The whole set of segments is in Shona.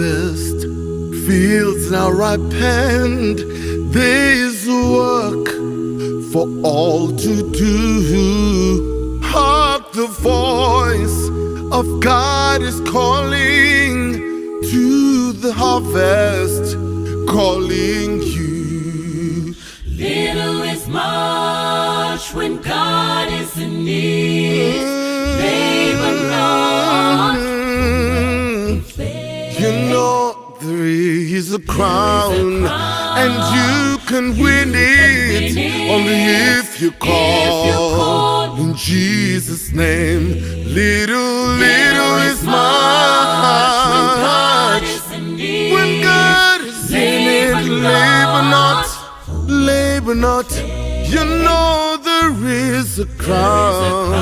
harvest, fields now ripened, there is work for all to do. Hark, the voice of God is calling to the harvest, calling you. Little is much when God is in need. Labor not. You know there is a crown, and you can win it only if you call in Jesus' name. Little is much when God is in it. Labor not. You know there is a crown,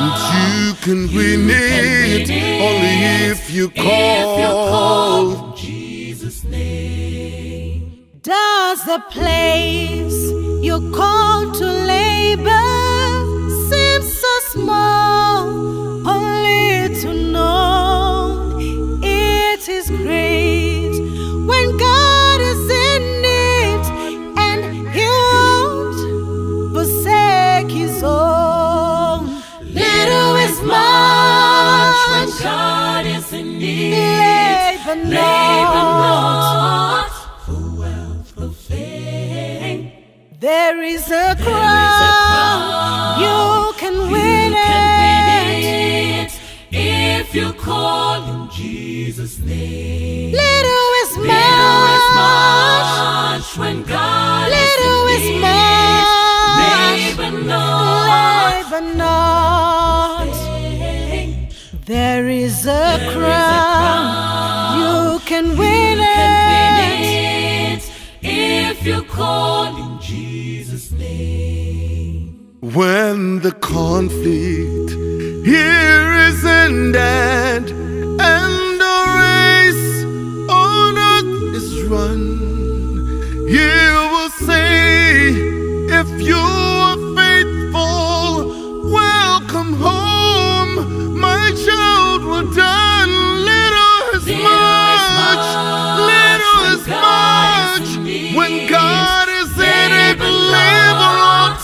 and you can win it only if you call in Jesus' name. Does the place you're called to labor seem so small, only to know it is great when God is in it, and He won't forsake His own. Little is much when God is in need. Labor not. There is a crown, you can win it if you call in Jesus' name. Little is much when God little is in need. Labor not. There is a crown, you can win it if you call in Jesus' name. when the conflict here is ended and the race on earth is run. You will say, if you are faithful, welcome home, my child. Well done. Little is much when God is in it. Labor not.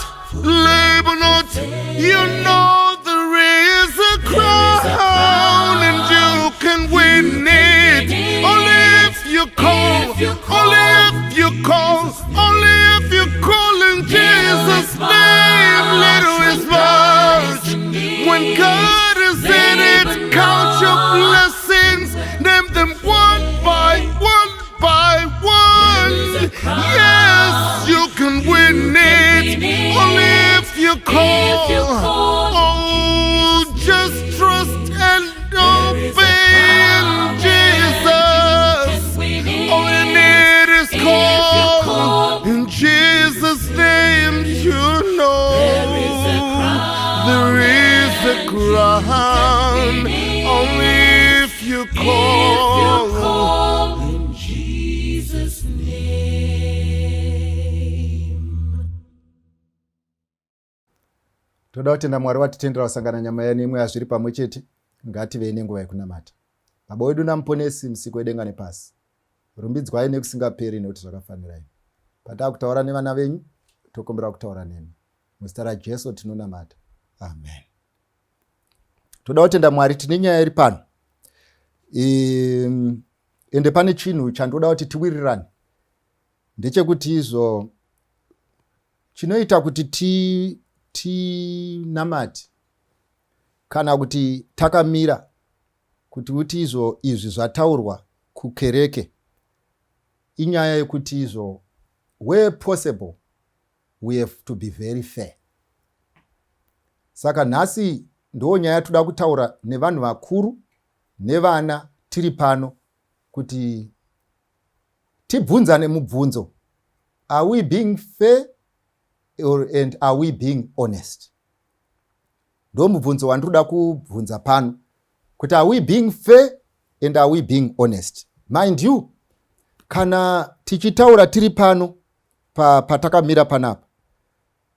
You know there is a crown, and you can win it only if you call. Only if you call. Only if you call in Jesus' name. Little is much when God is in it. Count your blessings, name them one by one by one. Yes, you can win it only if you call. Oh, just trust and obey in Jesus. All you need is call in Jesus' name. You know there is a crown only if you call in Jesus' name. Toda kutenda Mwari watitendera kusangana nyama yedu imwe yazviri pamwe chete. Ngative nenguva yekunamata. Baba wedu namuponesi musiko wedenga nepasi. Rumbidzwai nekusingaperi nekuti zvakafanira. Patakutaura nevana venyu, tokumbira kutaura nemi. Muzita raJesu tinonamata. Amen. Toda kutenda Mwari tine nyaya iri pano. Ende pane chinhu chandoda kuti tiwirirane. Ndechekuti izvo chinoita kuti tinamati kana kuti takamira kuti izvo izvi zvataurwa kukereke inyaya yekuti izvo where possible we have to be very fair. Saka nhasi ndo nyaya toda kutaura nevanhu vakuru nevana tiri pano kuti tibvunzane mubvunzo. Are we being fair and are we being honest? Ndo mubvunzo wandoda kubvunza pano. Kuti are we being fair and are we being honest? Mind you, kana tichitaura tiri pano patakamira panapa,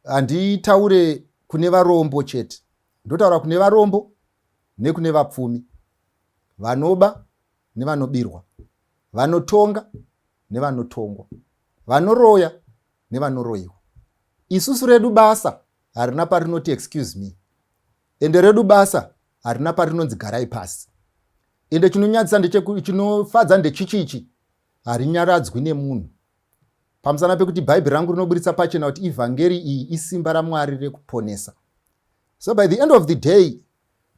handitaure kune varombo chete. Ndotaura kune varombo nekune vapfumi, vanoba nevanobirwa. vanotonga nevanotongwa, vanoroya nevanoroyiwa. Isusu redu basa harina parinoti excuse me, ende redu basa harina parinonzi garai pasi. Ende chinofadza ndechichichi, harinyaradzwi nemunhu. Pamusana pekuti bhaibheri rangu rinoburitsa pachena kuti ivhangeri iyi isimba raMwari rekuponesa. So by the end of the day,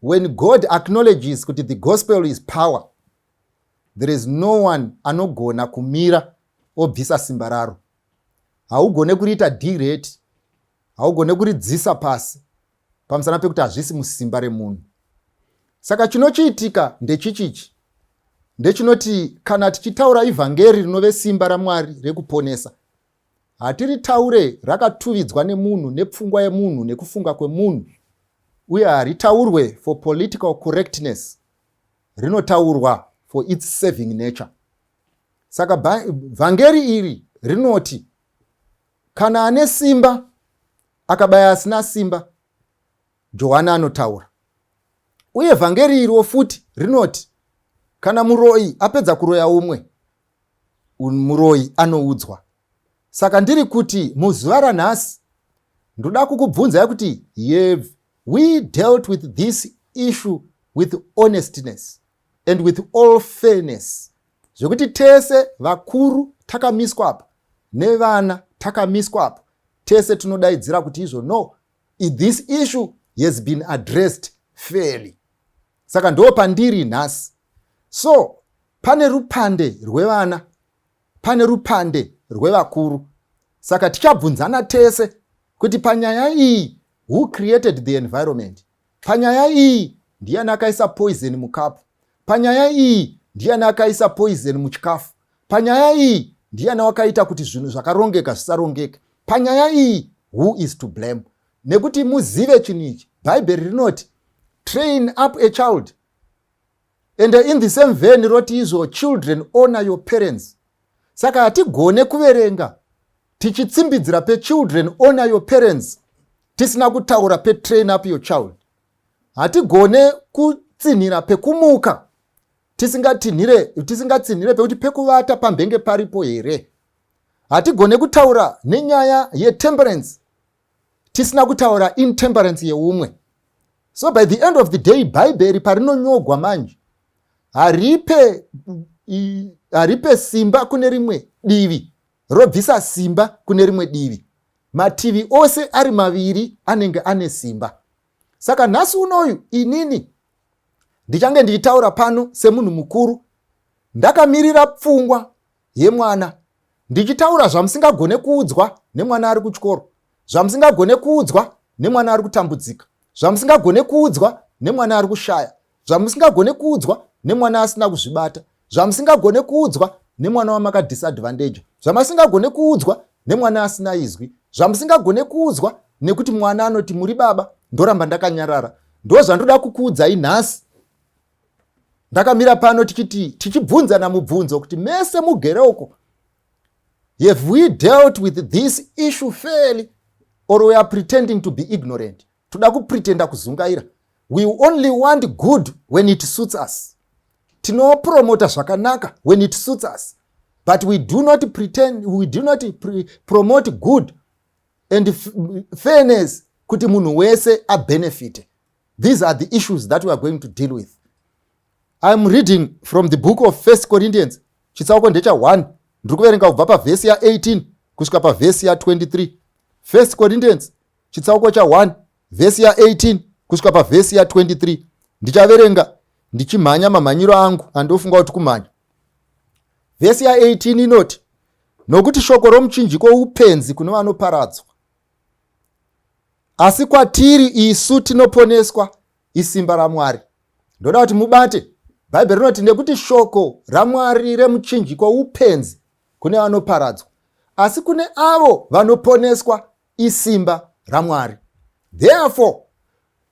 when God acknowledges kuti the gospel is power, there is no one anogona kumira obvisa simba raro. Haugone kuriita direct, haugone kuridzisa pasi, pamusana pekuti hazvisi musimba remunhu. Saka chinochiitika ndechichichi, ndechinoti kana tichitaura ivhangeri rinove simba raMwari rekuponesa, hatiritaure rakatuvidzwa nemunhu, nepfungwa yemunhu, nekufunga kwemunhu, uye haritaurwe for political correctness, rinotaurwa for its saving nature. Saka vhangeri iri rinoti kana ane simba akabaya asina simba, Johana anotaura. Uye vhangeri iriwo futi rinoti kana muroyi apedza kuroya umwe, muroyi anoudzwa. Saka ndiri kuti muzuva ranhasi ndoda kukubvunzai kuti have we dealt with this issue with honestness and with all fairness, zvekuti tese vakuru takamiswa apa nevana takamiswa apa, tese tinodaidzira kuti izvo no, this issue has been addressed fairly. Saka ndo pandiri nhasi. So pane rupande rwevana, pane rupande rwevakuru. Saka tichabvunzana tese kuti panyaya iyi who created the environment, panyaya iyi ndiani akaisa poison mukapu, panyaya iyi ndiani akaisa poison muchikafu, panyaya iyi ndiani wakaita kuti zvinhu zvakarongeka zvisarongeka, panyaya iyi who is to blame. Nekuti muzive chinhu ichi, bhaibheri rinoti train up a child, and in the same vein roti izvo children honor your parents. Saka hatigone kuverenga tichitsimbidzira pe children honor your parents tisina kutaura pe train up your child. Hatigone kutsinhira pekumuka tisingatsinhire pekuti pekuvata pambenge paripo here. Hatigone kutaura nenyaya yetemperance tisina kutaura intemperance yeumwe. So by the end of the day, bhaibheri parinonyogwa manje haripe simba kune rimwe divi robvisa simba kune rimwe divi. Mativi ose ari maviri anenge ane simba. Saka nhasi unoyu inini ndichange ndichitaura pano semunhu mukuru, ndakamirira pfungwa yemwana, ndichitaura zvamusingagone kuudzwa nemwana ari kuchikoro, zvamusingagone kuudzwa nemwana ari kutambudzika, zvamusingagone kuudzwa nemwana ari kushaya, zvamusingagone kuudzwa nemwana asina kuzvibata, zvamusingagone kuudzwa nemwana wamakadisadvantage, zvamusingagone kuudzwa nemwana asina izwi, zvamusingagone kuudzwa nekuti mwana anoti muri baba ndoramba ndakanyarara. Ndo zvandoda kukuudzai nhasi. Ndakamira pano tichibvunzana mubvunzo kuti mese mugere uko, have we dealt with this issue fairly or we are pretending to be ignorant? Toda kupretenda kuzungaira. We only want good when it suits us. Tinopromota zvakanaka when it suits us, but we do not pretend, we do not promote good and fairness kuti munhu wese a benefit. These are the issues that we are going to deal with. I'm reading from the book of 1 Corinthians chitsauko ndecha 1, ndiri kuverenga kubva pavhesi ya 18 kusvika pavhesi ya 23. 1 Corinthians chitsauko cha 1 vhesi ya 18 kusvika pavhesi ya 23. Ndichaverenga ndichimhanya mamhanyiro angu andofunga kuti kumhanya. Vhesi ya 18 inoti, nokuti shoko romuchinjiko upenzi kune vanoparadzwa, asi kwatiri isu tinoponeswa isimba raMwari. Ndoda kuti mubate, bhaibheri rinoti nekuti shoko raMwari remuchinjiko upenzi kune vanoparadzwa, asi kune avo vanoponeswa isimba raMwari. Therefore,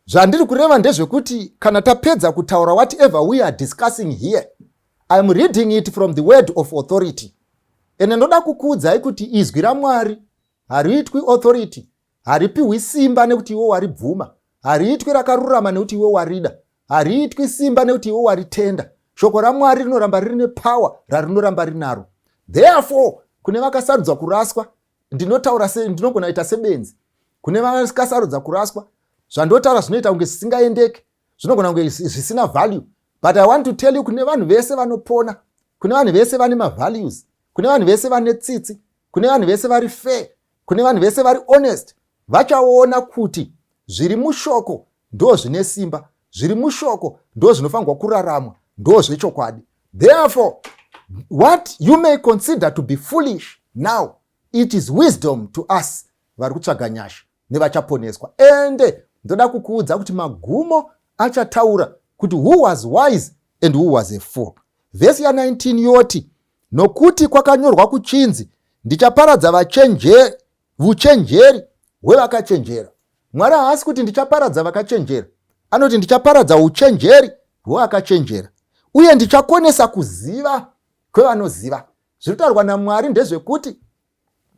zvandiri kureva ndezvekuti kana tapedza kutaura whatever we are discussing here, I'm reading it from the word of authority. Ene ndoda kukuudzai kuti izwi raMwari hariitwi authority, haripiwi simba nekuti iwe waribvuma, hariitwi rakarurama nekuti iwe warida, hariitwi simba nekuti iwe waritenda, shoko raMwari rinoramba rine power rarinoramba rinaro. Therefore kune vakasarudzwa kuraswa, ndinogona kuita sebenzi. Kune vakasarudza kuraswa, zvandotaura zvinoita kunge zvisingaendeki, zvinogona kunge zvisina value, but I want to tell you, kune vanhu vese vanopona, kune vanhu vese vane mavalues, kune vanhu vese vane tsitsi, kune vanhu vese vari fair, kune vanhu vese vari honest, vachaona kuti zviri mushoko ndo zvine simba, zviri mushoko ndo zvinofanirwa kuraramwa, ndo zvechokwadi. Therefore what you may consider to be foolish now, it is wisdom to us vari kutsvaga nyasha nevachaponeswa. Ende ndoda kukuudza kuti magumo achataura kuti who was wise and who was a fool. Vesi ya19 yoti, nokuti kwakanyorwa kuchinzi, ndichaparadza huchenjeri hwevakachenjera. Mwari haasi kuti ndichaparadza vakachenjera, anoti ndichaparadza huchenjeri hwevakachenjera, uye ndichakonesa kuziva kwevanoziva. Zviri kutaurwa naMwari ndezvekuti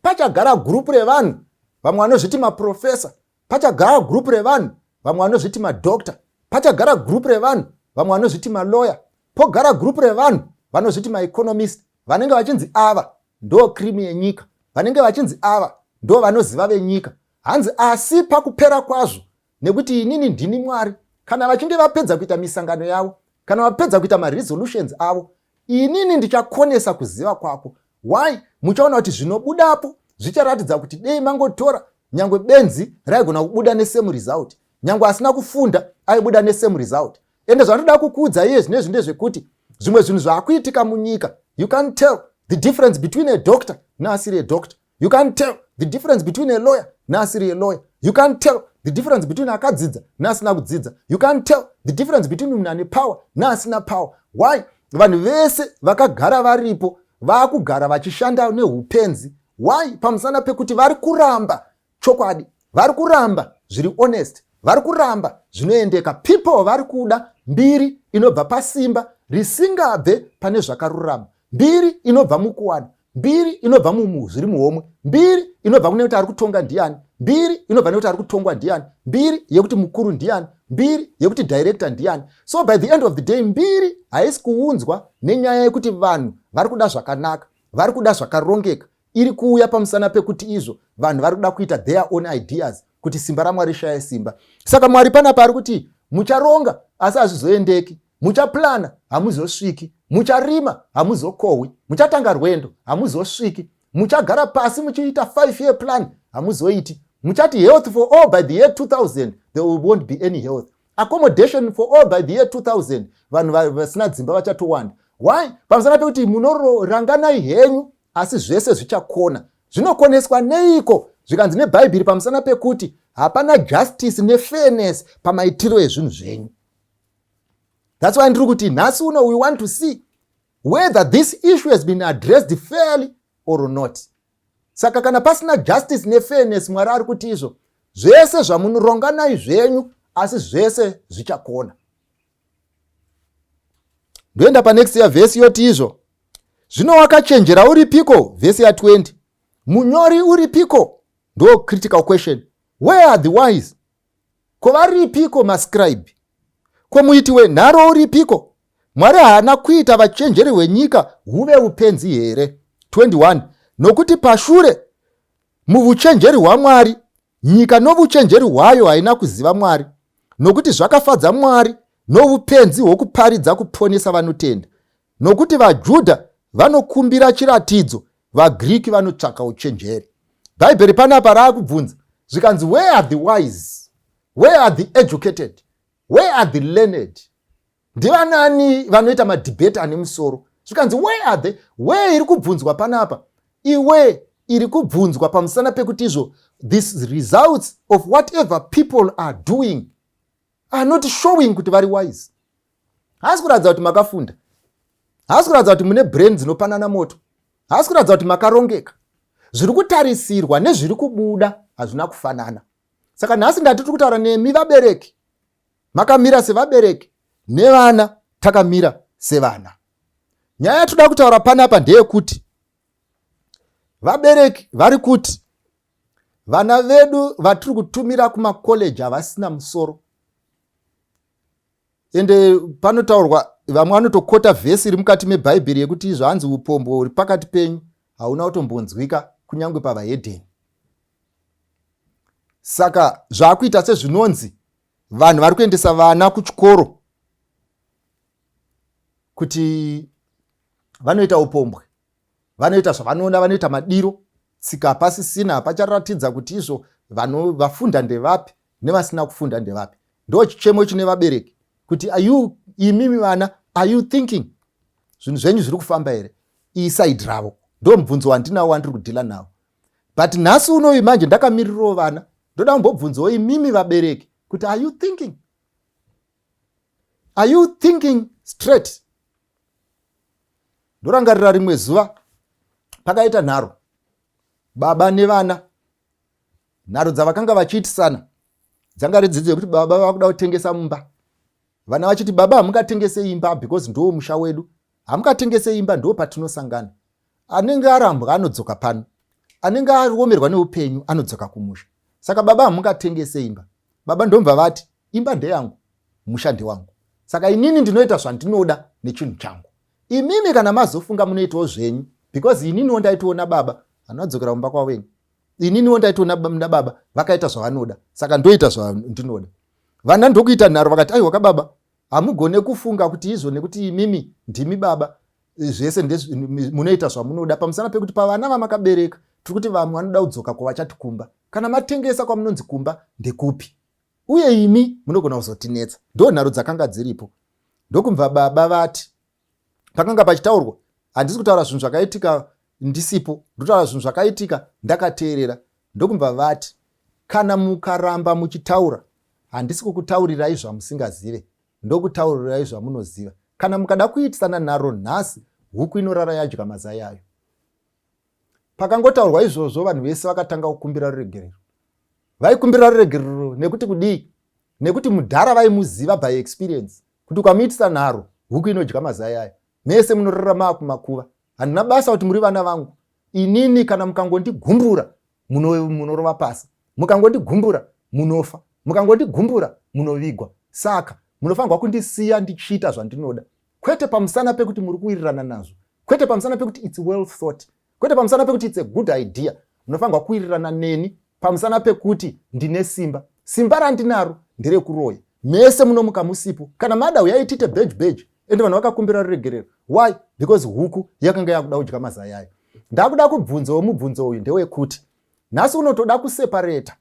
pachagara gurupu revanhu, vamwe vanozviti maprofesa, pachagara gurupu revanhu, vamwe vanozviti madokta, pachagara gurupu revanhu, vamwe vanozviti maloya, pogara gurupu revanhu vanozviti maeconomist, vanenge vachinzi ava ndo krimi yenyika, vanenge vachinzi ava ndo vanoziva venyika. Hanzi asi pakupera kwazvo, nekuti inini ndini Mwari, kana vachinge vapedza kuita misangano yavo, kana vapedza kuita maresolutions avo, inini ndichakonesa kuziva kwako. Why? Muchaona kuti zvinobudapo zvicharatidza kuti dei mangotora, nyangwe benzi raigona kubuda nesame result, nyangwe asina kufunda aibuda nesame result. Ende zvanoda kukuudza iye zvinezvi ndezvekuti zvimwe zvinhu zvaakuitika munyika, you can't tell the difference between a doctor neasiri a doctor, you can't tell the difference between a lawyer neasiri a lawyer, you can't tell the difference between akadzidza neasina kudzidza, you can't tell the difference between munhu ane power neasina power. Why? Vanhu vese vakagara varipo vaakugara vachishanda neupenzi. Why? Pamusana pekuti vari kuramba chokwadi, vari kuramba zviri honest, vari kuramba zvinoendeka. People vari kuda mbiri inobva pasimba risingabve pane zvakarurama, mbiri inobva mukuwana, mbiri inobva zviri muhomwe, mbiri inobva kune kuti ari kutonga ndiani, mbiri inobva nekuti ari kutongwa ndiani, mbiri yekuti mukuru ndiani, mbiri yekuti director ndiani. So by the end of the day, mbiri haisi kuunzwa nenyaya yekuti vanhu vari kuda zvakanaka, vari kuda zvakarongeka, iri kuuya pamusana pekuti izvo vanhu vari kuda kuita their own ideas, kuti simba raMwari shaye simba. Saka Mwari panapa ari kuti mucharonga asi hazvizoendeki, muchaplana hamuzosviki, mucharima hamuzokohwi, muchatanga rwendo hamuzosviki, muchagara pasi muchiita 5-year plan hamuzoiti, muchati health for all by the year 2000, there won't be any health, accommodation for all by the year 2000, vanhu vasina dzimba vachatowanda. Why? Pamusana pekuti munoranganai henyu asi zvese zvichakona. Zvinokoneswa neiko? Zvikanzi neBhaibheri pamusana pekuti hapana justice nefairness pamaitiro ezvinhu zvenyu. That's why ndiri kuti nhasi uno we want to see whether this issue has been addressed fairly or not. Saka kana pasina justice nefairness, Mwari ari kuti izvo zvese zvamunoronganai zvenyu asi zvese zvichakona. Ndoenda panext ya vhesi yoti izvo, zvino wakachenjera uripiko? Vhesi ya20, munyori uripiko? Ndo critical question. Where are the wise? Ko varipiko mascribe? Ko muiti wenharo uripiko? Mwari haana kuita vachenjeri hwenyika huve upenzi here? 21, nokuti pashure muhuchenjeri hwaMwari, nyika novuchenjeri hwayo haina kuziva Mwari, nokuti zvakafadza Mwari noupenzi hwokuparidza kuponesa vanotenda, nokuti vaJudha vanokumbira chiratidzo, vaGriki vanotsvaka uchenjeri. Bhaibheri panapa raakubvunza zvikanzi, where are the wise? Where are the educated? Where are the learned? Ndivanani vanoita madebate ane musoro? Zvikanzi where are they? Where iri kubvunzwa panapa? Iwe iri kubvunzwa pamusana pekuti izvo these results of whatever people are doing are not showing kuti vari wise. Haasi kuratidza kuti makafunda, haasi kuratidza kuti mune brain dzinopanana moto, haasi kuratidza kuti makarongeka. Zviri kutarisirwa nezviri kubuda hazvina kufanana. Saka nhasi ndatiri kutaura nemi vabereki, makamira sevabereki, nevana takamira sevana. Nyaya yatoda kutaura panapa ndeyekuti vabereki vari kuti vana vedu vatiri kutumira kumakoleji havasina musoro. Ende panotaurwa vamwe vanotokota vhesi iri mukati mebhaibheri yekuti izvo hanzi upombo huri pakati penyu hauna kutombonzwika kunyange pavahedheni. Saka zvaakuita sezvinonzi vanhu vari kuendesa vana kuchikoro kuti vanoita upombwe, vanoita zvavanoona, vanoita madiro, tsika hapasisina, hapacharatidza kuti izvo vafunda ndevapi nevasina kufunda ndevapi. Ndo chichemo chine vabereki kuti imimi vana, are you thinking? Zvinhu zvenyu zviri kufamba here? Isaidi ravo ndo mubvunzo wandinawo wandiri kudhila nawo. But nhasi unoyu manje ndakamirirawo vana, ndoda kumbobvunzawo imimi vabereki kuti are you thinking? Are you thinking straight? Ndorangarira rimwe zuva pakaita nharo, baba nevana, nharo dzavakanga vachiitisana dzanga ridzidze kuti baba vakuda kutengesa mumba. Vana vachiti baba hamungatengese imba because ndo musha wedu, hamungatengese imba ndo patinosangana. Anenge arambwa anodzoka pano, anenge ariomerwa neupenyu anodzoka kumusha. Saka baba hamungatengese imba. Baba ndomva vati imba ndeyangu, musha ndewangu. Saka inini ndinoita zvandinoda nechinhu changu. Imimi kana mazofunga munoitawo zvenyu because inini ndaitoona baba anodzokera kumba kwawenyu. Inini ndaitoona baba vakaita zvavanoda, saka ndoita zvandinoda. Vana ndokuita nharo vakati aiwa kababa hamugone kufunga kuti izvo nekuti imimi ndimi baba zvese munoita zvamunoda pamusana pekuti pavana vamakabereka tiri kuti vamwe vanoda kudzoka kwavachati kumba. Kana matengesa kwamunonzi kumba ndekupi? Uye imi munogona kuzotinetsa. Ndo nharo dzakanga dziripo. Ndokumva baba vati pakanga pachitaurwa, handisi kutaura zvinhu zvakaitika ndisipo, ndotaura zvinhu zvakaitika ndakateerera. Ndokumva vati kana mukaramba muchitaura handisi kukutaurirai zvamusingazive, ndokutaurirai zvamunoziva. Kana mukada kuitisana nharo nhasi, huku inorara yadya mazai ayo. Pakangotaurwa izvozvo vanhu vese vakatanga kukumbira ruregerero. Vaikumbira ruregerero nekuti kudii? Nekuti mudhara vaimuziva by experience kuti ukamuitisa nharo huku inodya mazai ayo. Mese munorarama kumakuva. Handina basa kuti muri vana vangu. Inini kana mukangondigumburira munorova pasi, mukangondigumburira munofa, mukangondigumburira munovigwa. Saka munofanirwa kundisiya ndichiita zvandinoda, kwete pamusana pekuti muri kuwirirana nazvo, kwete pamusana pekuti it's well thought, kwete pamusana pekuti it's a good idea. Munofanirwa kuwirirana neni pamusana pekuti ndine simba. Simba randinaro nderekuroya. Mese munomuka musipo. Kana mada uyaitite beji ende vanhu vakakumbira ruregerero. Why? Because huku yakanga yakuda kudya mazai ayo. Ndakuda kubvunzawo mubvunzo uyu ndewekuti nhasi unotoda kuseparata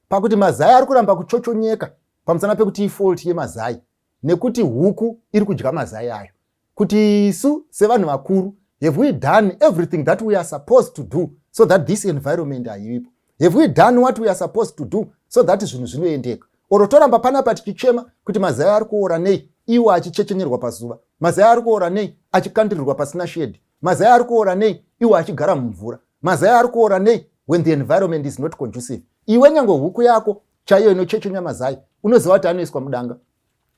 pakuti mazai ari kuramba kuchochonyeka pamusana pekuti ifault yemazai nekuti huku iri kudya mazai ayo. Kuti isu sevanhu vakuru, have we done everything that we are supposed to do so that this environment haipo? Have we done what we are supposed to do so that zvinhu zvinoendeka? Oro toramba panapa tichichema kuti mazai ari kuora nei iwo achichechenyerwa pazuva, mazai ari kuora nei achikandirirwa pasina shedi, mazai ari kuora nei iwo achigara mumvura, mazai ari kuora nei when the environment is not conducive. Iwe nyange huku yako chaiyo inochechenya mazai unoziva kuti anoiswa mudanga.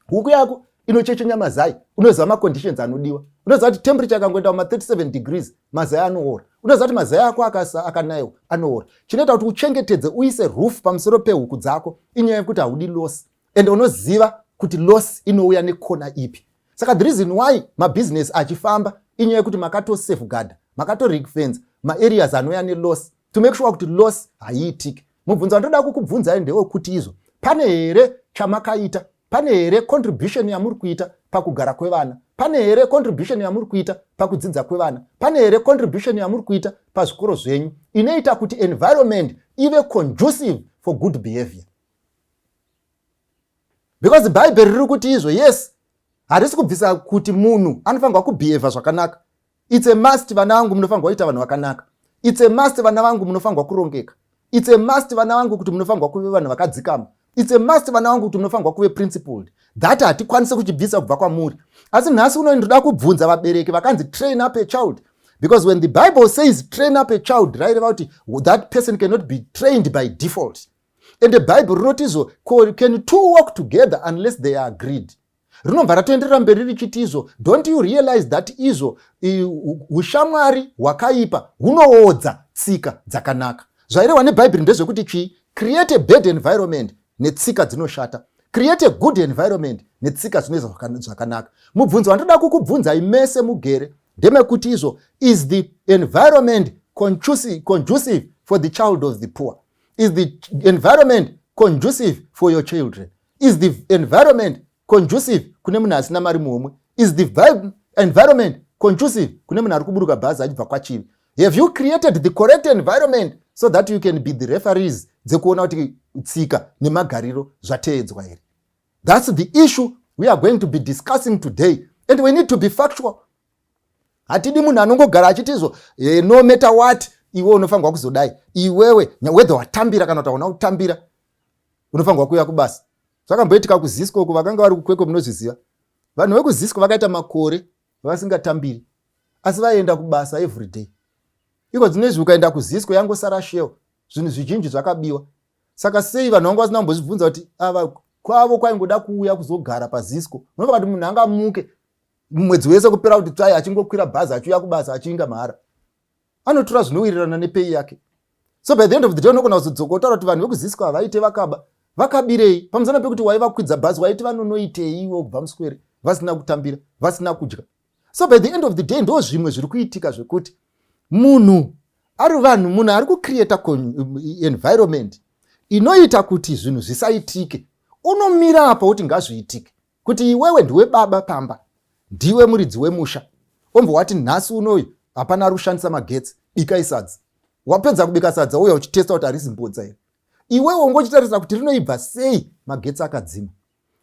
Huku yako inochechenya mazai unoziva maconditions anodiwa. Unoziva kuti temperature akangoenda kuma 37 degrees mazai anoora. Unoziva kuti mazai ako akanayo anoora. Chinoita kuti uchengetedze uise roof pamusoro pehuku dzako inyaya yekuti haudi loss. Ende unoziva kuti loss inouya nekona ipi. Saka the reason why mabusiness achifamba inyaya yekuti makato safeguard, makato ring fence maareas anouya neloss to make sure kuti loss haiitiki. Mubvunzo ndoda kukubvunzai ndewekuti izvo pane here chamakaita, pane here contribution yamuri kuita pakugara kwevana, pane here contribution yamuri kuita pakudzidza kwevana, pane here contribution yamuri kuita pazvikoro zvenyu inoita kuti environment ive conducive for good behavior. Because Bible riri kuti izvo, yes, harisi kubvisa kuti munhu anofanirwa kubehave zvakanaka. It's a must vana vangu munofanirwa kuita vanhu vakanaka. It's a must vana vangu munofanirwa kurongeka. It's a must vana vangu kuti munofanirwa kuve vanhu vakadzikama. It's a must vana vangu kuti munofanirwa kuve principled. That hatikwanise kuchibvisa kubva kwamuri. Asi nhasi unoda kubvunza vabereki vakanzi train up a child. Because when the Bible says train up a child, right about it, that person cannot be trained by default. And the Bible wrote izvo, can two walk together unless they are agreed? Rinobva ratoenderera mberi richiti izvo, don't you realize that izvo ushamwari hwakaipa hunoodza tsika dzakanaka. Zvairehwa neBhayibheri ndezvekuti create a bad environment netsika dzinoshata. create a good environment netsika zvinoizva zvakanaka. Mubvunzo wandoda kukubvunzai mese mugere ndemekuti izvo, is the environment conducive for the child of the poor? Is the environment conducive for your children? Is the environment conducive kune munhu asina mari muhomwe? Is the environment conducive kune munhu ari kuburuka bhazi achibva kwachivi? Have you created the correct environment so that you can be the referees dzekuona kuti tsika nemagariro zvateedzwa here? That's the issue we are going to be discussing today, and we need to be factual. Hatidi munhu anongogara achiti izvo no matter what iwe unofanirwa kuzodai, iwewe whether watambira kana kuti hauna kutambira unofanirwa kuuya kubasa. Zvakamboitika kuZisco uko, vakanga vari kukwekwe munozviziva. Vanhu vekuZisco vakaita makore vasingatambiri asi vaenda kubasa every day. Iko dzinezvi ukaenda kuZisco yangosara sheo, zvinhu zvizhinji zvakabiwa. Saka sei vanhu vanga vasina kumbozvibvunza kuti ava kwavo kwaingoda kuuya kuzogara paZisco? Unofa kuti munhu angamuke mwedzi wese kupera kuti tsvai achingokwira bhazi achiuya kubasa achinga mahara, anotora zvinowirirana nepei yake. So by the end of the day unogona kuzodzoka utaura kuti vanhu vekuZisco havaite vakabirei pamusana pekuti waivakwidza bhazi waiti vanonoitei ivo kubva muswere vasina kutambira vasina kudya. So by the end of the day ndo zvimwe zviri kuitika zvekuti munhu ari kucreata environment inoita kuti zvinhu zvisaitike. Unomira apa kuti ngazviitike, kuti iwewe ndiwe baba pamba, ndiwe muridzi wemusha, ombo wati nhasi unoyu hapana ari kushandisa magetsi, bikai sadza. Wapedza kubika sadza uya uchitesta kuti harisi mbodza here. Iwewe ungochitarisa kuti rinoibva sei magetsi akadzima.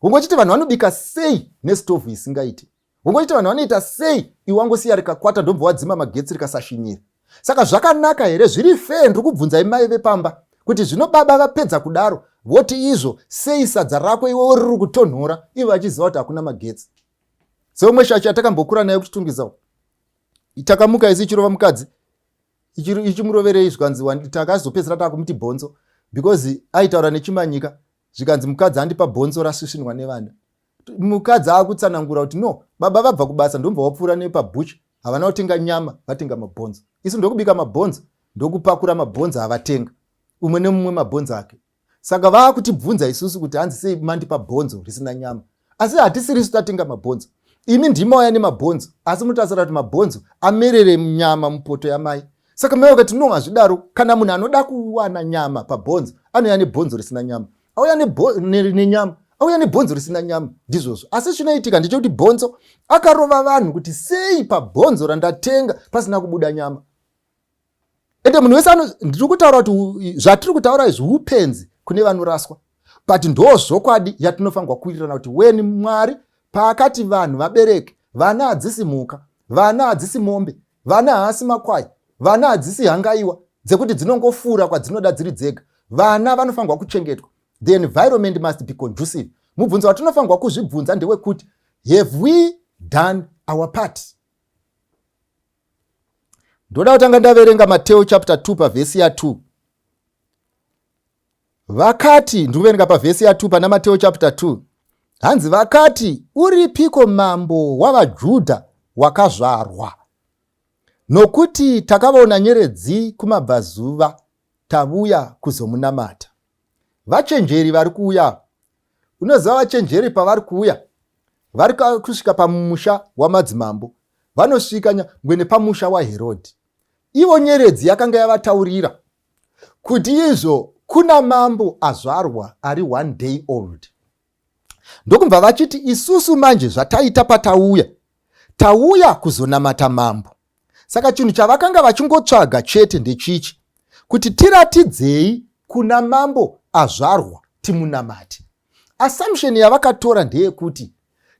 Ungochiti vanhu vanobika sei nestovhu isingaiti. Ungochiti vanhu vanoita sei iwe wangosiya rikakwata ndobva wadzima magetsi rikasashinyira. Saka zvakanaka here, zviri fair ndiri kubvunzai mai vepamba kuti zvino baba vapedza kudaro voti izvo sei sadza rako iwe riri kutonhora ivo vachiziva kuti hakuna magetsi. Seumwe shachi atakambokura naye kuchitungizawo, takamuka isi chirova mukadzi ichimuroverei zvikanzi takazopedzera takumuti bhonzo because aitaura nechimanyika zvikanzi mukadzi andipa bhonzo rasvisvinwa nevana. Mukadzi akutsanangura kuti no, baba vabva kubasa ndombva wapfuura nepabush havana kutenga nyama vatenga mabhonzo. Isu ndokubika mabhonzo ndokupakura mabhonzo havatenga umwe nemumwe mabhonzo ake. Saka vaakutibvunza isusu kuti hanzi sei mandipa bhonzo risina nyama, asi hatisiri isu tatenga mabhonzo. Imi ndima waya nemabhonzo asi mutasara kuti mabhonzo amerere nyama mupoto yamai. Saka mai vakati no, hazvidaro, kana munhu anoda kuwana nyama pabhonzo anouya nebhonzo risina nyama, auya nenyama auya nebhonzo risina nyama, ndizvozvo. Asi zvinoitika ndechekuti bhonzo akarova vanhu kuti sei pabhonzo randatenga pasina kubuda nyama. Ende munhu wese ndiri kutaura kuti zvatiri kutaura izvi upenzi kune vanoraswa, but ndo zvokwadi yatinofanirwa kuitirana kuti weni Mwari paakati vanhu vabereke, vana hadzisi mhuka, vana hadzisi mombe, vana haasi makwai, vana hadzisi hangaiwa dzekuti dzinongofura kwadzinoda dziri dzega. Vana vanofanirwa kuchengetwa. The environment must be conducive. Mubvunzo watinofanirwa kuzvibvunza ndewekuti have we done our part? Ndoda kutanga ndaverenga Mateo chapter 2 pavhesi ya2. Vakati, ndikuverenga pavhesi ya2 pana Mateo chapter 2. Hanzi vakati, uripiko mambo wavaJudha wakazvarwa? Nokuti takavaona nyeredzi kumabvazuva, tavuya kuzomunamata. Vachenjeri vari kuuya. Unoziva vachenjeri pavari kuuya, vari kusvika pamusha wamadzimambo, vanosvika ngwene pamusha waHerodhi. Ivo nyeredzi yakanga yavataurira kuti izvo kuna mambo azvarwa ari 1 day old. Ndokubva vachiti isusu manje zvataita tauya kuzonamata mambo. Saka chinhu chavakanga vachingotsvaga chete ndechichi, kuti tiratidzei kuna mambo azvarwa timunamate. Assumption yavakatora ndeyekuti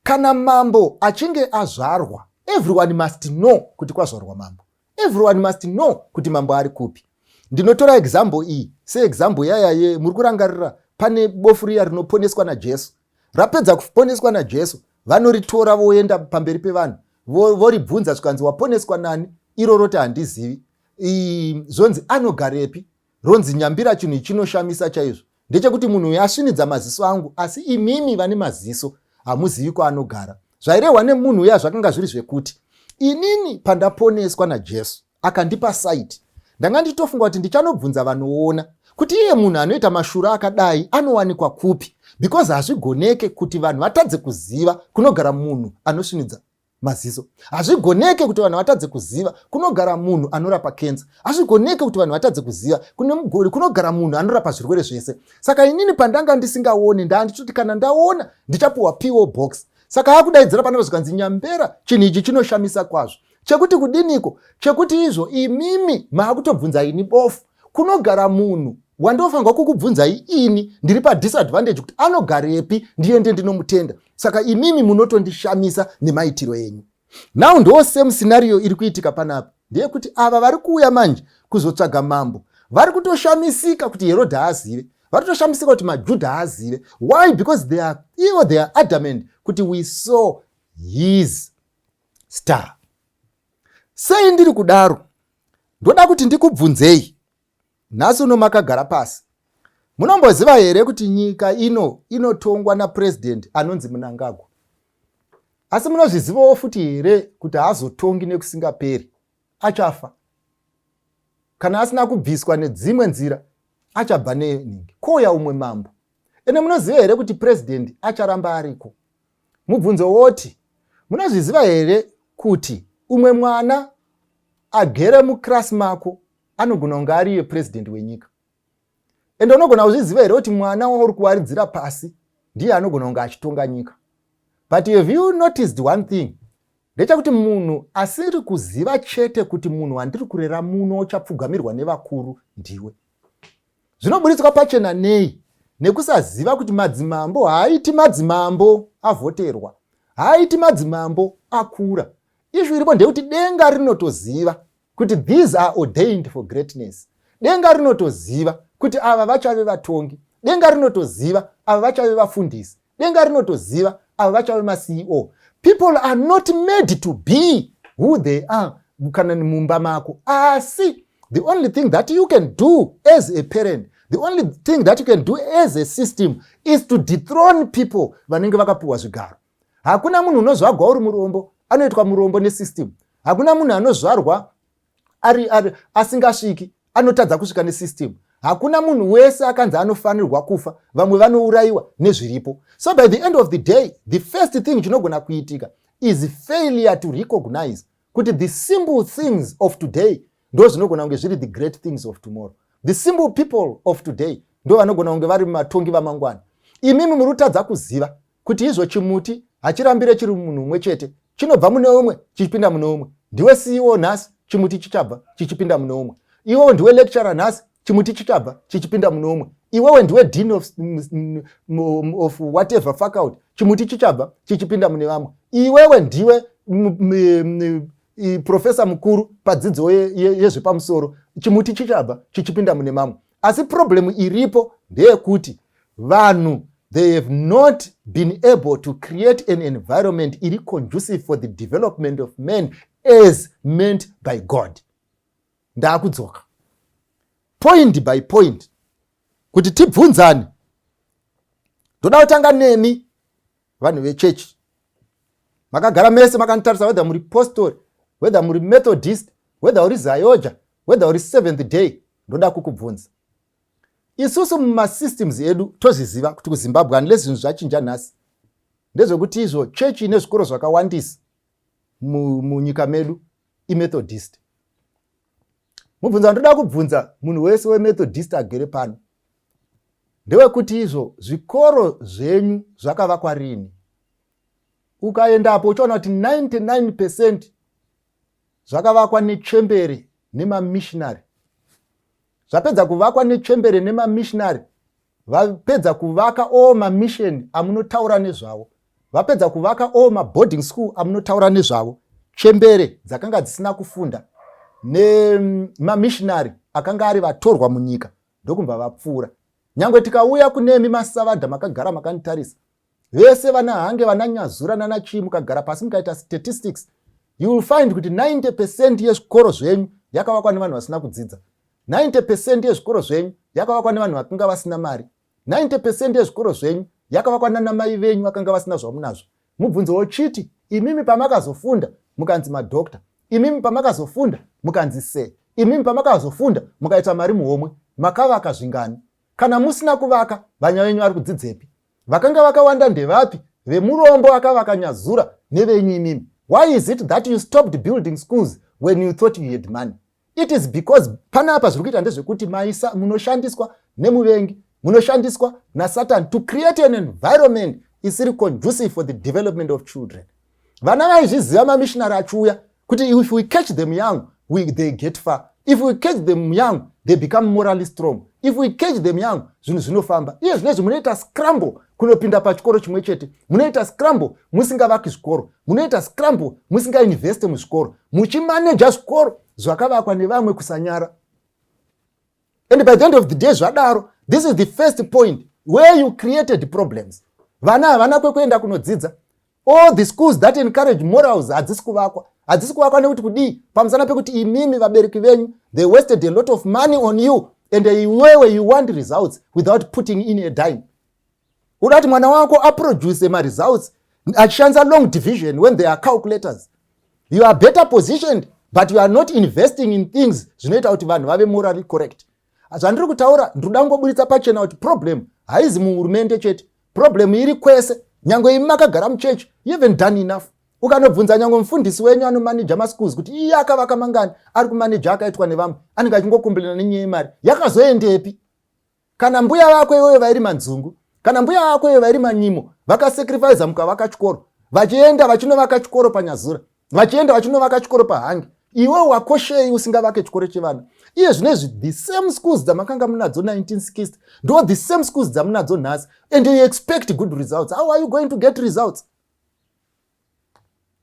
kana mambo achinge azvarwa, everyone must know kuti kwazvarwa mambo. Everyone must know kuti mambo ari kupi. Ndinotora example iyi seexample yaya muri kurangarira pane bofu riya rinoponeswa naJesu. Rapedza kuponeswa naJesu, vanoritora voenda pamberi pevanhu voribvunza zvikanzi waponeswa nani? Iro roti handizivi. Zonzi anogarepi? Ronzi nyambira chinhu chinoshamisa chaizvo ndechekuti munhu yasvinidza maziso angu, asi imimi vane maziso hamuzivi kwaanogara. Zvairehwa nemunhu uya zvakanga zviri zvekuti inini pandaponeswa naJesu akandipa saiti, ndanga ndichitofunga kuti ndichanobvunza vanhuona kuti iye munhu anoita mashura akadai anowanikwa kupi, because hazvigoneke kuti vanhu vatadze kuziva kunogara munhu anosvinudza maziso. Hazvigoneke kuti vanhu vatadze kuziva kunogara munhu anorapa kenza. Hazvigoneke kuti vanhu vatadze kuziva kunogara munhu anorapa zvirwere zvese. Saka inini pandanga ndisingaoni ndanditoti kana ndaona ndichapuwa PO box. Saka akudaidzira pano zvikanzi Nyambera chinhu ichi chinoshamisa kwazvo. Chekuti kudiniko? Chekuti izvo imimi maakutobvunza ini bofu. Kunogara munhu wandofangwa kukubvunzai ini ndiri padisadvantage kuti anogarepi ndiende ndinomutenda. Saka imimi munotondishamisa nemaitiro enyu. Now ndo same scenario iri kuitika panapa. Ndeyekuti ava vari kuuya manje kuzotsvaga mambo vari kutoshamisika kuti Herod haazive. Vari kutoshamisika kuti maJudha haazive. Why? Because they are adamant kuti we saw his star. Sei ndiri kudaro? Ndoda kuti ndikubvunzei. Nhasi uno makagara pasi. Munomboziva here kuti nyika inotongwa napresident anonzi Mnangagwa. Asi munozvizivawo futi here kuti haazotongi nekusingaperi. Achafa. Kana asina kubviswa nedzimwe nzira, achabva neningi. Kouya umwe mambo. Ene munoziva here kuti president acharamba ariko. Mubvunzo woti, munozviziva here kuti umwe mwana agere muklasi mako anogona kunge ari president wenyika. Ende unogona kuzviziva here kuti mwana wauri kuwaridzira pasi ndiye anogona kunge achitonga nyika. But have you noticed one thing? Ndechekuti munhu asiri kuziva chete kuti munhu wandiri kurera muno chapfugamirwa nevakuru ndiwe. Zvinoburitswa pachena nei? Nekusaziva kuti madzimambo haaiti madzimambo avhoterwa. Haaiti madzimambo akura. Izvo iripo ndekuti denga rinotoziva kuti these are ordained for greatness. Denga rinotoziva kuti ava vachave vatongi. Denga rinotoziva ava vachave vafundisi. Denga rinotoziva ava vachave maCEO. People are not made to be who they are. Kana mumba mako. Asi, the only thing that you can do as a parent, the only thing that you can do as a system is to dethrone people vanenge vakapuwa zvigaro. Hakuna munhu unozvarwa uri murombo, anoitwa murombo nesystem. Hakuna munhu anozvarwa asingasviki, anotadza kusvika nesystem. Hakuna munhu wese akanzi anofanirwa kufa, vamwe vanourayiwa nezviripo. So by the end of the day, the first thing chinogona kuitika is failure to recognize kuti the simple things of today ndo zvinogona kunge zviri the great things of tomorrow. The simple people of today ndo vanogona kunge vari matongi vamangwana. Imimi murutadza kuziva kuti izvo chimuti hachirambire chiri munhu umwe chete, chinobva mune umwe chichipinda mune umwe. Ndiwe CEO nhasi, chimuti chichabva chichipinda mune umwe. Iwewe ndiwe lecturer nhasi, chimuti chichabva chichipinda mune umwe. Iwewe ndiwe dean of whatever faculty, chimuti chichabva chichipinda mune vamwe. Iwewe ndiwe professor mukuru padzidzo yezvepamusoro, chimuti chichabva chichipinda mune mamwe. Asi problem iripo ndeyekuti vanhu they have not been able to create an environment iri conducive for the development of men as meant by God. Ndakudzoka point by point kuti tibvunzane. Ndoda kutanga nemi vanhu vechechi. Makagara mese makantarisa whether muri Apostle, whether muri Methodist, whether uri Zayoja, whether uri Seventh Day. Ndoda kukubvunza. Isusu mumasystems edu tozviziva kuti kuZimbabwe unless zvinhu zvachinja nhasi ndezvekuti izvo chechi ine zvikoro zvakawandisa munyika medu iMethodist. Mubvunza ndoda kubvunza munhu wese weMethodist agere pano ndewekuti izvo zvikoro zvenyu zvakavakwa rini? Ukaendapo uchiona kuti 99% zvakavakwa nechembere nemamissionary. Zvapedza kuvakwa nechembere nemamissionary, vapedza kuvaka all mamission amunotaura nezvavo, vapedza kuvaka all maboarding school amunotaura nezvavo, chembere dzakanga dzisina kufunda nemamissionary akanga ari vatorwa munyika ndokumva vapfuura. Nyangwe tikauya kunemi masavadha makagara makanitarisa, vese vana hange vana Nyazura nana Chii mukagara pasi mukaita statistics, you will find kuti 90% yezvikoro zvenyu yakavakwa nevanhu vasina kudzidza. 90% yezvikoro zvenyu yakavakwa nevanhu vakanga vasina mari. 90% yezvikoro zvenyu yakavakwa nanamai venyu vakanga vasina zvamunazvo. Mubvunzo wochiti imimi pamakazofunda mukanzi madokta, imimi pamakazofunda mukanzi se, imimi pamakazofunda mukaita mari muhomwe, makavaka zvingani? Kana musina kuvaka vanya venyu vari kudzidzepi? vakanga vakawanda ndevapi? Vemurombo vakavaka Nyazura nevenyimimi. Why is it that you stopped building schools when you thought you had money? It is because panapa zviri kuita ndezvekuti maisa munoshandiswa nemuvengi, munoshandiswa naSatan to create an environment isiri conducive for the development of children. Vana vaizviziva mamissionary achiuya kuti if we catch them young, they get far. If we catch them young, they become morally strong. If we catch them young, zvinhu zvinofamba. Iye zvinezvi munoita scramble kunopinda pachikoro chimwe chete. Munoita scramble musingavaki zvikoro. Munoita scramble musingainveste muzvikoro. Muchimaneja zvikoro zvakavakwa nevamwe kusanyara. And by the end of the day zvadaro, this is the first point where you created problems. Vana havana kwekuenda kunodzidza. All the schools that encourage morals hadzisi kuvakwa. Hadzisi kuvakwa nekuti kudii? Pamusana pekuti imimi vabereki venyu, they wasted a lot of money on you, and iwewe you want results without putting in a dime. Udati mwana wako aproduce ma results achishandisa long division when they are calculators. You are better positioned, but you are not investing in things zvinoita kuti vanhu vave morally correct. Zvandiri kutaura ndinoda kungoburitsa pachena kuti problem haizi muhurumende chete. Problem iri kwese. Nyange imi makagara muchechi, you haven't done enough. Ukanobvunza nyange mufundisi wenyu anomanija maschools kuti iye akavaka mangani, ari kumanija akaitwa nevamwe, anenge achingokumbirana nenyaya yemari. Yakazoendepi? Kana mbuya vako iwewe vairi manzungu, kana mbuya vako iwewe vairi manyimo, vakasacrifice mukavaka chikoro, vachienda vachinovaka chikoro paNyazura, vachienda vachinovaka chikoro paHange. Iwe wakoshei usingavake chikoro chevana? Iye zvinezvi the same schools dzamakanga munadzo 1960 ndo the same schools dzamunadzo nhasi, and you expect good results. How are you going to get results?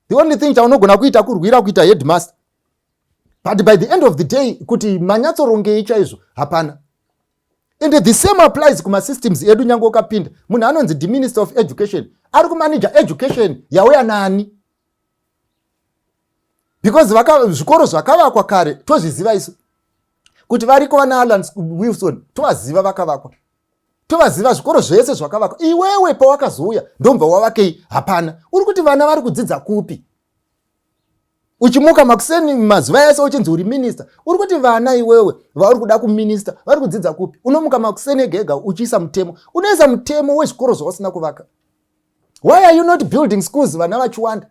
The only thing chaunogona kuita kurwira kuita headmaster, but by the end of the day kuti manyatsorongei chaizvo hapana. And the same applies kuma systems edu. Nyange ukapinda munhu anonzi the Minister of Education ari kumanija education yauya nani? Because zvikoro zvakavakwa kare tozviziva isu kuti variko vana Alan Wilson tovaziva vakavakwa, tovaziva zvikoro zvese zvakavakwa. Iwewe pawakazouya ndomva wavakei? Hapana. Uri kuti vana vari kudzidza kupi? Uchimuka makuseni mazuva ese uchinzi uri minister, uri kuti vana iwewe vauri kuda kuminister vari kudzidza kupi? Unomuka makuseni ega uchiisa mutemo, unoisa mutemo wezvikoro zvawasina kuvaka. Why are you not building schools vana vachiwanda?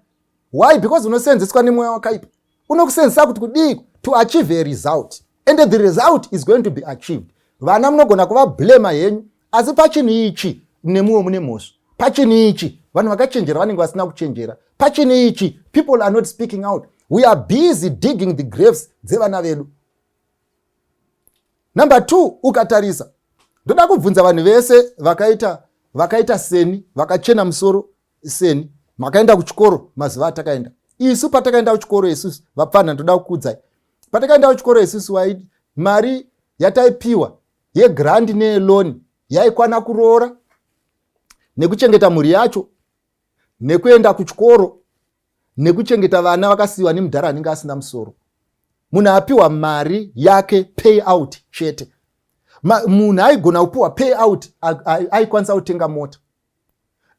Why? Because unosenzeswa nemweya wakaipa. Unokusenzesa kuti kudii? To achieve a result, and the result is going to be achieved. Vana munogona kuva blame henyu, asi pachinhu ichi nemuwo mune mhosva. Pachinhu ichi vanhu vakachenjera vanenge vasina kuchenjera. Pachinhu ichi people are not speaking out. We are busy digging the graves dzevana vedu. Number 2, ukatarisa ndoda kubvunza vanhu vese vakaita seni, vakachena musoro seni, makaenda kuchikoro mazuva atakaenda. Isu patakaenda kuchikoro isusu vapfana, ndoda kukudzai. Patakaenda kuchikoro isusu waidi mari yataipiwa yegrand neeloni yaikwana kuroora nekuchengeta mhuri yacho, nekuenda kuchikoro, nekuchengeta vana vakasiyiwa nemudhara anenge asina musoro. Munhu apiwa mari yake payout chete. Munhu aigona kupiwa payout aikwanisa kutenga mota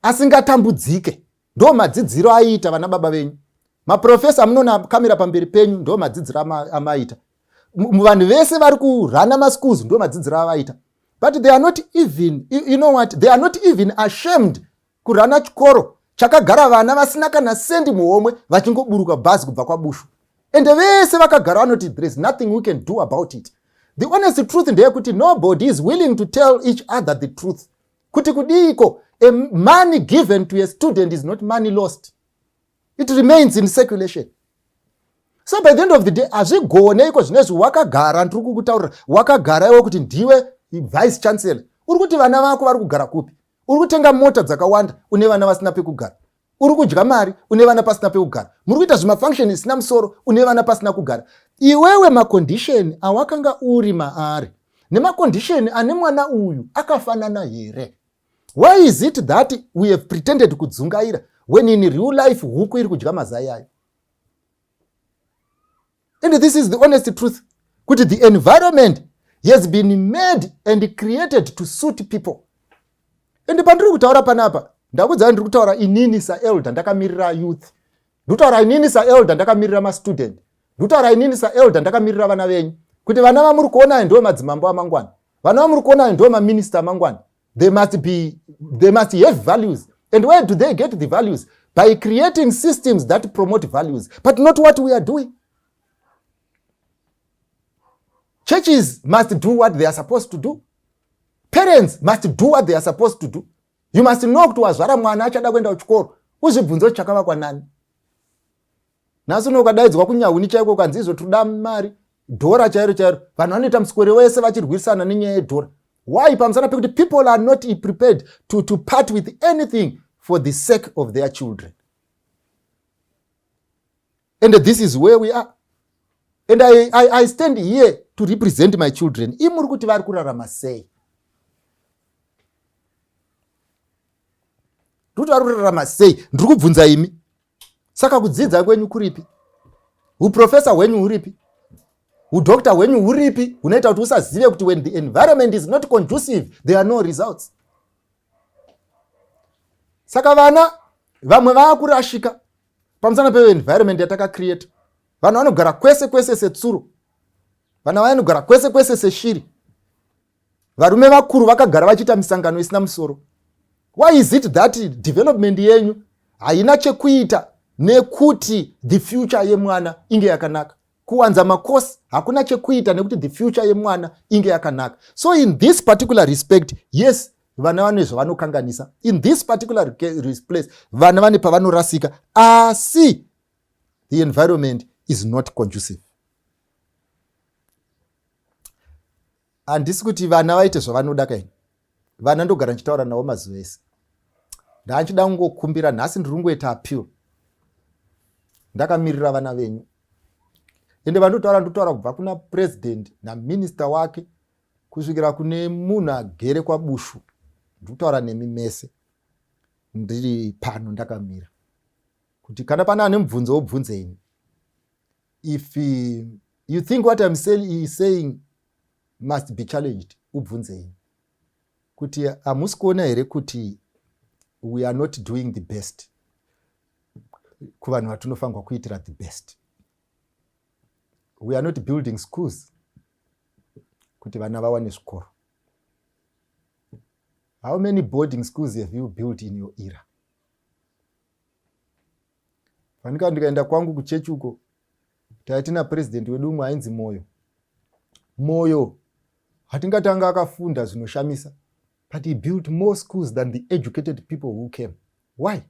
asingatambudzike. Ndo madzidziro aiita vana baba venyu. Maprofesa munoona kamera pamberi penyu ndo madzidziro amaita. Vanhu vese vari kurana maschools ndo madzidziro avaita. But they are not even, you know what, they are not even ashamed kurana chikoro chakagara vana vasina kana sendi muhomwe vachingoburuka bhazi kubva kwabushu. And vese vakagara vanoti there is nothing we can do about it. The honest truth ndeyekuti nobody is willing to tell each other the truth. Kuti kudiko, a money given to a student is not money lost. It remains in circulation. So by the end of the day, azvigoneiko zvinezvi wakagara, ndiri kukutaurira, wakagara iwe kuti ndiwe vice chancellor. Uri kuti vana vako vari kugara kupi? Uri kutenga mota dzakawanda une vana vasina pekugara. Uri kudya mari une vana pasina pekugara. Muri kuita zvimafunction isina musoro une vana pasina kugara. Iwewe macondition awakanga uri maari nemacondition ane mwana uyu akafanana here? Why is it that we have pretended kudzungaira when in real life huku iri kudya mazai ayo? And this is the honest truth. Kuti the environment has been made and created to suit people. And pandiri kutaura panapa, ndakudza ndiri kutaura inini saelder ndakamirira youth. Ndutaura inini saelder ndakamirira ma-student. Ndutaura inini saelder ndakamirira vana venyu. Kuti vana vamuri kuona ndo madzimambo amangwana. Vana vamuri kuona ndo ma-minister amangwana. They must have values. And where do they get the values? By creating systems that promote values, but not what we are doing. Churches must do what they are supposed to do. Parents must do what they are supposed to do. You must know kuti wazvara mwana achada kuenda kuchikoro, uzvibvunze kuti chakavakwa nani. Nhasi unokadaidzwa kunyauni chaiko ukanzi izvo toda mari, dhora chairo chairo, vanhu vanoita muswere wese vachirwisana nenyaya yedhora. Why? Pamusana pekuti people are not prepared to part with anything for the sake of their children. And this is where we are. And I stand here to represent my children. Imuri kuti vari kurarama sei? Kuti vari kurarama sei? Ndiri kubvunza imi. Saka kudzidza kwenyu kuripi? Uprofesa hwenyu huripi? Udokta hwenyu huripi? Unoita kuti usazive kuti when the environment is not conducive, there are no results. Saka vana vamwe vakurashika pamusana pe environment yataka create. Vanhu vanogara kwese kwese setsuro. Vana vanogara kwese kwese seshiri. Varume vakuru vakagara vachiita misangano isina musoro. Why is it that development yenyu haina chekuita nekuti the future yemwana inge yakanaka? Kuwanza makosi hakuna chekuita nekuti the future yemwana inge yakanaka. So in this particular respect, yes, vana vane zvavanokanganisa. In this particular place, vana vane pavanorasika. Asi the environment is not conducive. Handisi kuti vana vaite zvavanoda kaini. Vana ndogara nchitaura navo mazuva ese. Ndachida kungokumbira, nhasi ndiri kungoita appeal. Ndakamirira vana venyu. Ende vandotaura kubva kuna president naminister wake kusvikira kune munhu agere kwabushu. Ndikutaura nemi mese. Ndiri pano ndakamira. Kuti kana pana ane mubvunzo wobvunzeni. If you think what I'm saying must be challenged, ubvunzeni. Kuti hamusi kuona here kuti we are not doing the best. Kuvanhu vatinofanirwa kuitira the best. We are not building schools kuti vana vawane zvikoro. How many boarding schools have you built in your era? Fanika ndikaenda kwangu kuchechi uko, taitina president wedu umwe ainzi Moyo hatingatanga akafunda zvinoshamisa, but he built more schools than the educated people who came. Why?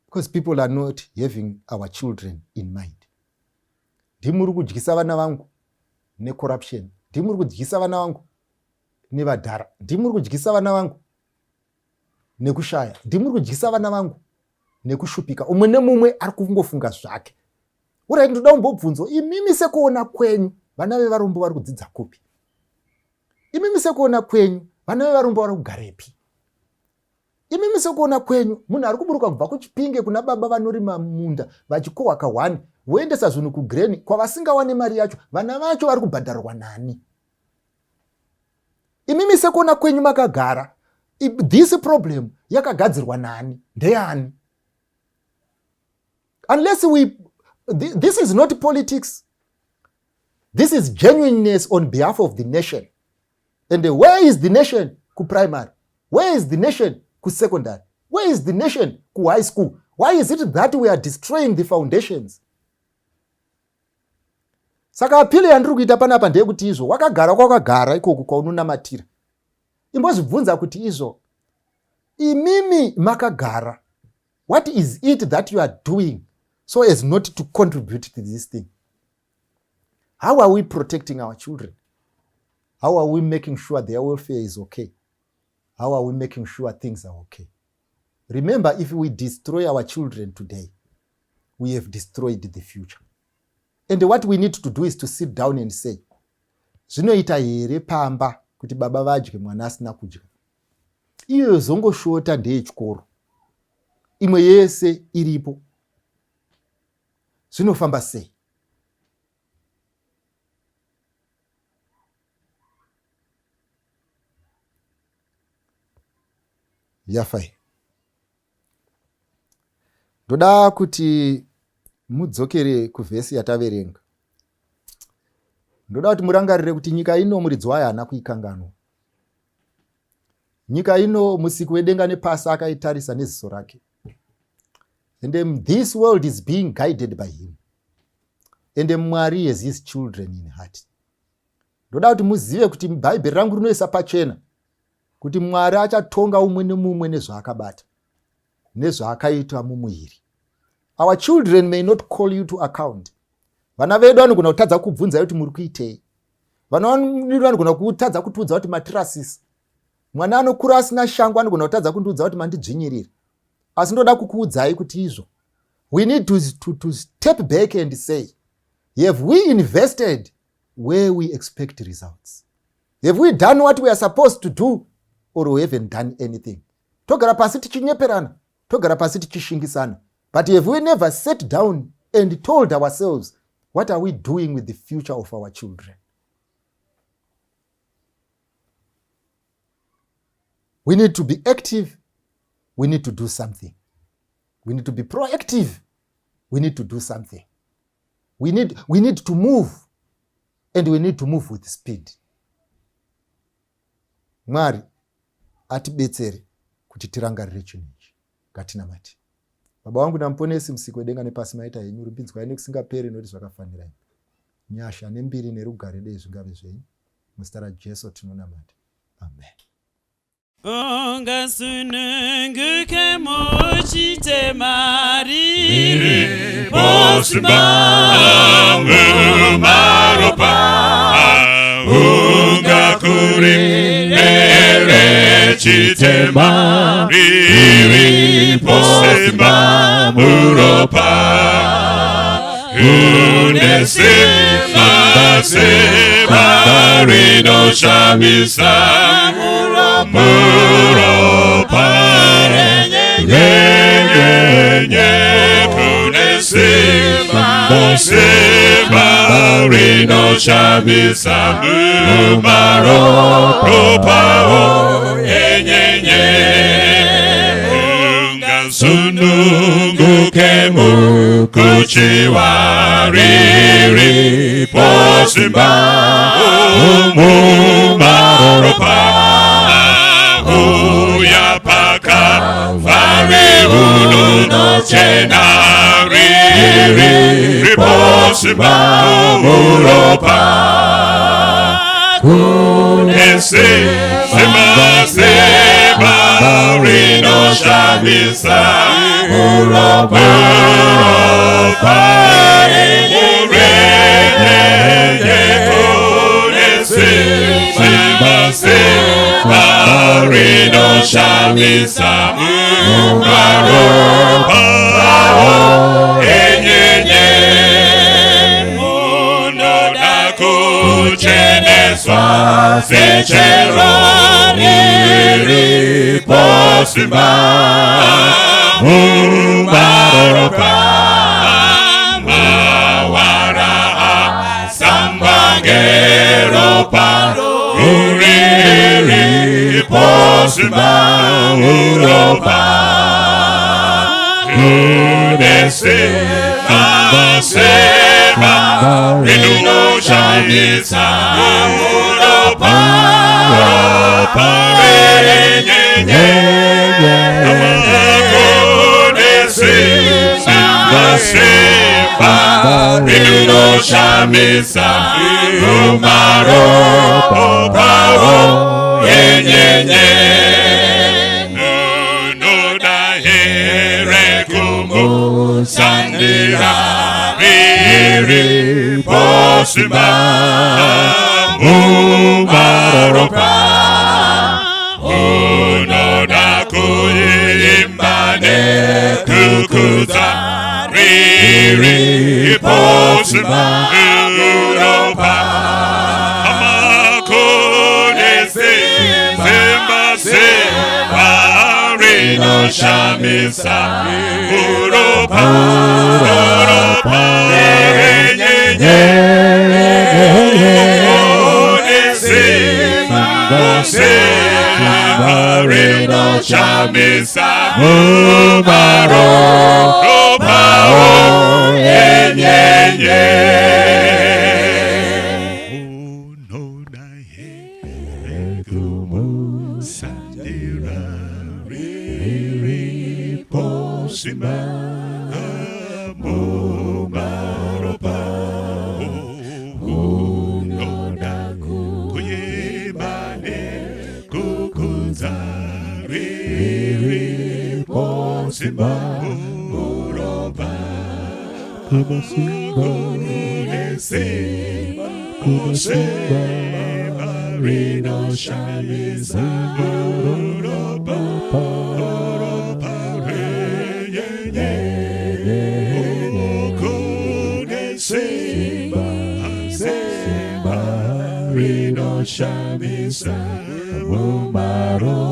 Because people are not having our children in mind. Ndimuri kudyisa vana vangu necorruption. Ndimuri kudyisa vana vangu nevadhara. Ndimuri kudyisa vana vangu nekushaya. Ndimuri kudyisa vana vangu nekushupika. Umwe nemumwe ari kungofunga zvake. Uri ndoda kumbobvunzo, imimi sekuona kwenyu vana vevarombo vari kudzidza kupi? Imimi sekuona kwenyu vana vevarombo vari kugarepi? Imimi sekuona kwenyu munhu ari kuburuka kubva kuchipinge kuna baba vanorima munda vachikohwa kahwani voendesa zvinhu kugreni kwavasingawane mari yacho, vana vacho vari kubhadharwa nani? Imimi sekuona kwenyu makagara, this problem yakagadzirwa nani? Ndeyani? Unless this is not politics. This is genuineness on behalf of the nation. And where is the nation ku primary? Where is the nation ku secondary? Where is the nation ku high school? Why is it that we are destroying the foundations? Saka apili yandiri kuita panapa ndeyekuti izvo wakagara ikoko kwaunonamatira. Imbozvibvunza kuti izvo imimi makagara, what is it that you are doing so as not to contribute to this thing? How are we protecting our children? How are we making sure their welfare is okay? How are we making sure things are okay? Remember, if we destroy our children today, we have destroyed the future. And what we need to do is to sit down and say, zvinoita here pamba kuti baba vadye mwana asina kudya? Iyo zongoshota ndeyechikoro. Imwe yese iripo. Zvinofamba sei? Yafai. Ndoda kuti mudzokere kuvhesi yataverenga. Ndoda kuti murangarire kuti nyika ino muridzi wayo haana kuikanganwa. Nyika ino musiki wedenga nepasi akaitarisa neziso rake. And this world is being guided by him. And Mwari has his children in heart. Ndoda kuti muzive kuti bhaibheri rangu rinoisa pachena kuti Mwari achatonga umwe nemumwe nezvaakabata nezvaakaita mumuiri. Our children may not call you to account. Vana vedu vanogona kutadza kubvunza kuti muri kuitei. Vana vedu vanogona kutadza kutiudza kuti matirasisi. Mwana anokura asina shangu anogona kutadza kundiudza kuti mandidzvinyirire. Asi ndoda kukuudzai kuti izvo. We need to step back and say, have we invested where we expect results? Have we done what we are supposed to do, or we haven't done anything? Togara pasi tichinyeperana, togara pasi tichishingisana. But have we never sat down and told ourselves, what are we doing with the future of our children? We need to be active. We need to do something. We need to be proactive. We need to do something. We need to move. And we need to move with speed. Mwari atibetsere kuti tirangarire chinhu ichi. Ngatinamate. Baba wangu namuponesi musiki wedenga nepasi maita henyu, rumbidzwai nekusingaperi nokuti zvakafanira imi. Nyasha nembiri nerugare dei zvingave zvenyu. Muzita raJesu tinonamata. Amen. Ungasununguke mochite mariri Posba maropa Ungakuri mere chite mariri Posba muropa Unesima sema rino shamisa Muropa Renye Kunesima Sema Rino Shabisa Muropa Renye Sunungu kemu kuchiwariri Posimba Mumaropa Uyapaka Fari Uno Chenari Riposiba Muropa Kunese Seba Rino Shabisa Muropa Kunese Seba Rino Shamisa Muropa Enyenye Muno Nakucheneswa Sechero Niri Posimba Muropa Mawara Sambangeropa Posimba Muropa Kunese Seba Rino Shamisa Muropa Kunese Seba Rino Shamisa Muropa Yenyenye Nunoda here kumu Sandira Riri Posimba Mumaropa Unoda kuyimbane Kukuza Riri Posimba Muropa Rino Shamisa Muropa Rino Shamisa Muropa Yenyenye Simba, Uroba, Simba, Simba, Reno, Shamiza, Uroba, Uroba, Simba, Simba, Reno, Shamiza, Umaroba,